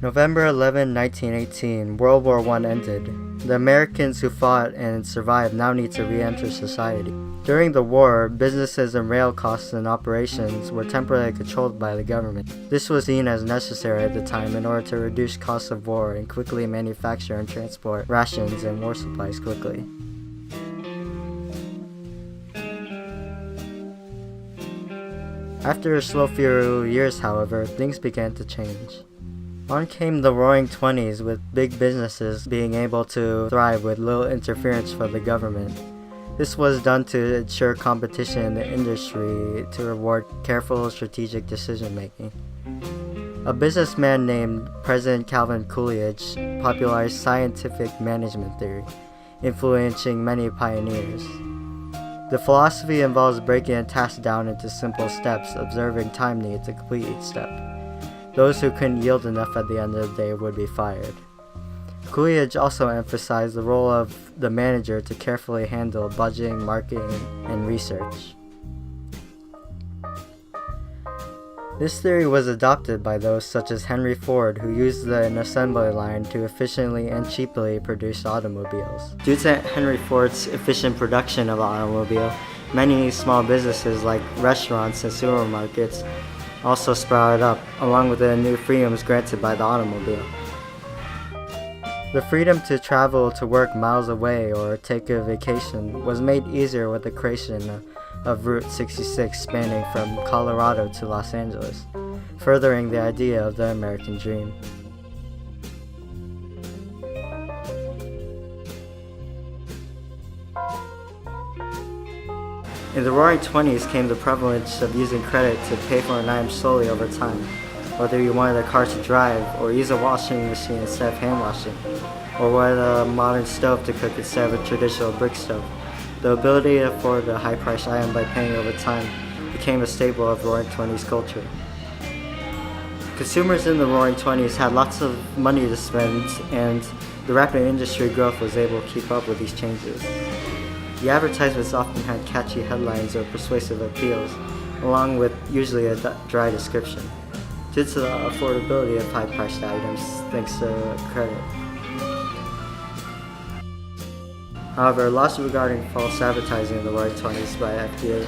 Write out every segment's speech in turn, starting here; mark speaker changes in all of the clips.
Speaker 1: November 11, 1918, World War I ended. The Americans who fought and survived now need to re-enter society. During the war, businesses and rail costs and operations were temporarily controlled by the government. This was seen as necessary at the time in order to reduce costs of war and quickly manufacture and transport rations and war supplies quickly. After a slow few years, however, things began to change. On came the Roaring Twenties, with big businesses being able to thrive with little interference from the government. This was done to ensure competition in the industry to reward careful strategic decision-making. A businessman named President Calvin Coolidge popularized scientific management theory, influencing many pioneers. The philosophy involves breaking a task down into simple steps, observing time needed to complete each step. Those who couldn't yield enough at the end of the day would be fired. Coolidge also emphasized the role of the manager to carefully handle budgeting, marketing, and research. This theory was adopted by those such as Henry Ford, who used an assembly line to efficiently and cheaply produce automobiles. Due to Henry Ford's efficient production of automobile, many small businesses like restaurants and supermarkets also sprouted up, along with the new freedoms granted by the automobile. The freedom to travel to work miles away or take a vacation was made easier with the creation of Route 66 spanning from Colorado to Los Angeles, furthering the idea of the American dream. In the Roaring Twenties came the prevalence of using credit to pay for an item slowly over time, whether you wanted a car to drive, or use a washing machine instead of hand washing, or wanted a modern stove to cook instead of a traditional brick stove. The ability to afford a high-priced item by paying over time became a staple of Roaring Twenties culture. Consumers in the Roaring Twenties had lots of money to spend, and the rapid industry growth was able to keep up with these changes. The advertisements often had catchy headlines or persuasive appeals, along with usually a dry description, due to the affordability of high-priced items thanks to credit. However, laws regarding false advertising in the Roaring Twenties by FDA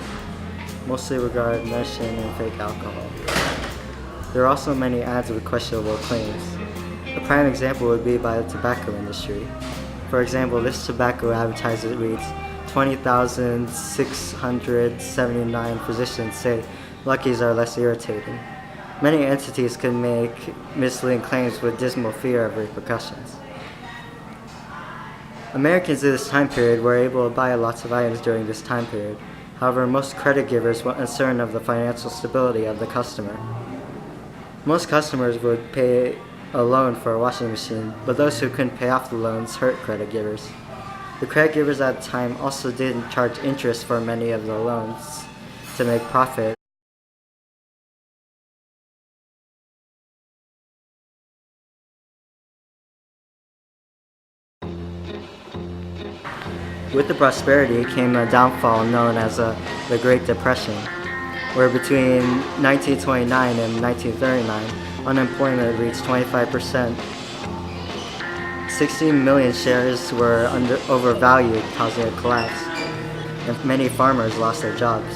Speaker 1: mostly regard medicine and fake alcohol. There are also many ads with questionable claims. A prime example would be by the tobacco industry. For example, this tobacco advertisement reads, 20,679 physicians say Luckies are less irritating. Many entities could make misleading claims with dismal fear of repercussions. Americans in this time period were able to buy lots of items during this time period. However, most credit givers were uncertain of the financial stability of the customer. Most customers would pay a loan for a washing machine, but those who couldn't pay off the loans hurt credit givers. The credit givers at the time also didn't charge interest for many of the loans to make profit. With the prosperity came a downfall known as the Great Depression, where between 1929 and 1939, unemployment reached 25%. 16 million shares were overvalued, causing a collapse, and many farmers lost their jobs.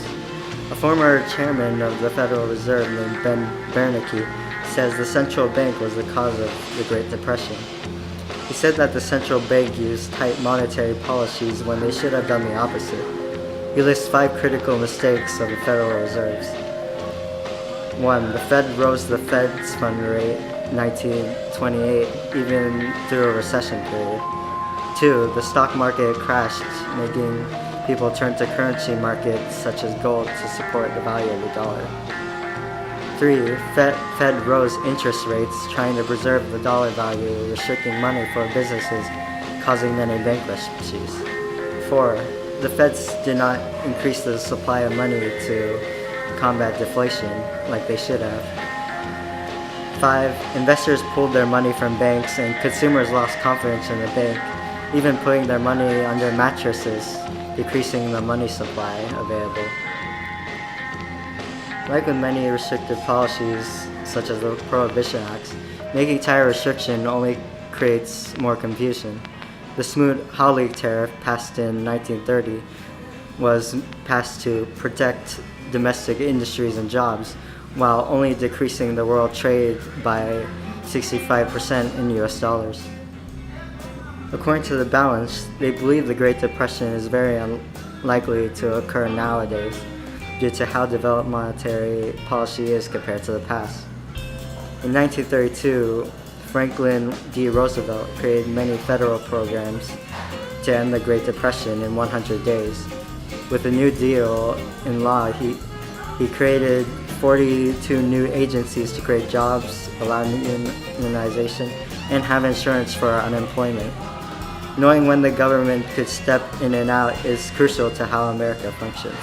Speaker 1: A former chairman of the Federal Reserve named Ben Bernanke says the central bank was the cause of the Great Depression. He said that the central bank used tight monetary policies when they should have done the opposite. He lists 5 critical mistakes of the Federal Reserves. 1. The Fed rose the Fed's fund rate in 1928, even through a recession period. 2. The stock market crashed, making people turn to currency markets such as gold to support the value of the dollar. 3. Fed rose interest rates, trying to preserve the dollar value, restricting money for businesses, causing many bankruptcies. 4. The Feds did not increase the supply of money to combat deflation like they should have. 5. Investors pulled their money from banks and consumers lost confidence in the bank, even putting their money under mattresses, decreasing the money supply available. Like with many restrictive policies, such as the Prohibition Acts, Making tariff restriction only creates more confusion. The Smoot-Hawley tariff, passed in 1930, was passed to protect domestic industries and jobs, while only decreasing the world trade by 65% in US dollars. According to the balance, they believe the Great Depression is very unlikely to occur nowadays due to how developed monetary policy is compared to the past. In 1932, Franklin D. Roosevelt created many federal programs to end the Great Depression in 100 days. With the New Deal in law, he created 42 new agencies to create jobs, allow unionization, and have insurance for unemployment. Knowing when the government could step in and out is crucial to how America functions.